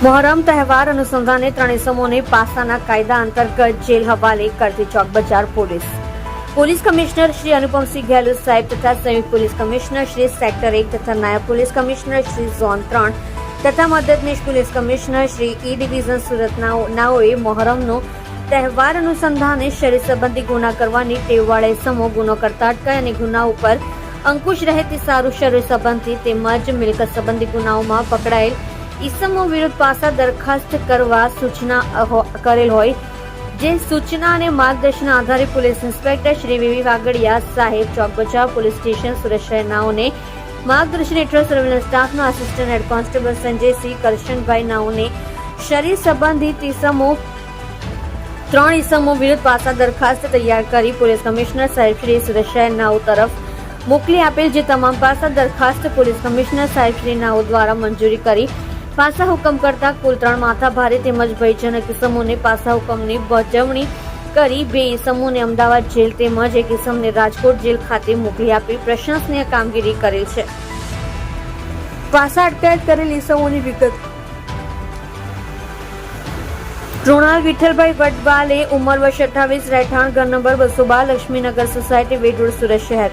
મોહરમ તહેવાર અનુસંધાને ત્રણ ઇસમોને પાસાના કાયદા અંતર્ગત જેલ હવાલે કરતી ચોક બજાર પોલીસ કમિશનર શ્રી અનુપમસિંહ ગેહલોત સાહેબ તથા સંયુક્ત પોલીસ કમિશનર શ્રી સેક્ટર 1 તથા નાયબ પોલીસ કમિશનર શ્રી ઝોન 3 તથા મદદનીશ police commissioner Shri E division Surat નાઓએ મોહરમનો તહેવાર અનુસંધાને શરીર સંબંધી ગુના કરવાની ટેવવાળા ઇસમો ગુનો કરતા અટકાય અને ગુના ઉપર અંકુશ રહે તે સારું શરીર સંબંધી તેમજ મિલકત સંબંધી ગુનાઓમાં પકડાયેલ ઇસમો વિરુદ્ધ પાસા દરખાસ્ત કરવા સૂચના કરેલ હોય જે સૂચના અને માર્ગદર્શન આધારે police inspector Shri V V Vagadiya સાહેબ ચોક બજાર પોલીસ સ્ટેશન સુરત શહેરનાઓને માર્ગદર્શન હેઠળ સર્વેલન્સ સ્ટાફનો assistant head constable Sanjaysinh Karshanbhai નાઓને શરીર સંબંધિત ત્રણ ઇસમો વિરુદ્ધ પાસા દરખાસ્ત તૈયાર કરી પોલીસ કમિશનર સાહેબ શ્રી સુરત શહેરનાઓ તરફ મોકલી આપેલ જે તમામ પાસા દરખાસ્ત પોલીસ કમિશનર સાહેબ શ્રી નાઓ દ્વારા મંજૂરી કરી પાસા હુકમ કરતા કુલ 3 માથાભારે તેમજ ભયજનક ઇસમોને પાસા હુકમની બજવણી કરી 2 ઇસમોને અમદાવાદ જેલ તેમજ એક ઇસમને રાજકોટ જેલ ખાતે મોકલી આપી પ્રશંસનીય કામગીરી કરેલ છે. પાસા અટકાયત કરેલ ઇસમોની વિગત: કૃણાલ વિઠ્ઠલભાઈ વડવાલે ઉંમર વર્ષ 28, રહેઠાણ ઘર નંબર 212, લક્ષ્મીનગર સોસાયટી, વેડ રોડ, સુરત શહેર.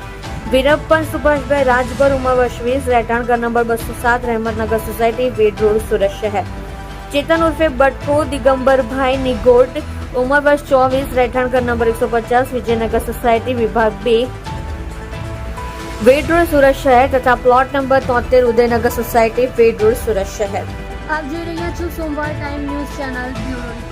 વીરપ્પન સુભાષભાઈ રાજભર ઉંમર વર્ષ 20, રહેઠાણ ઘર નંબર 207, રહેમતનગર સોસાયટી, વેડ રોડ, સુરત શહેર. ચેતન ઉર્ફે બટકો દિગંબરભાઈ નિગોટ ઉંમર વર્ષ 24, રહેઠાણ ઘર નંબર 150, વિજયનગર સોસાયટી, વિભાગ 2, વેડ રોડ, સુરત શહેર તથા પ્લોટ નંબર 73, ઉદયનગર સોસાયટી, વેડ રોડ, સુરત શહેર. આપ જોઈ રહ્યા છો સોમવાર ટાઈમ ન્યૂઝ ચેનલ બ્યુરો.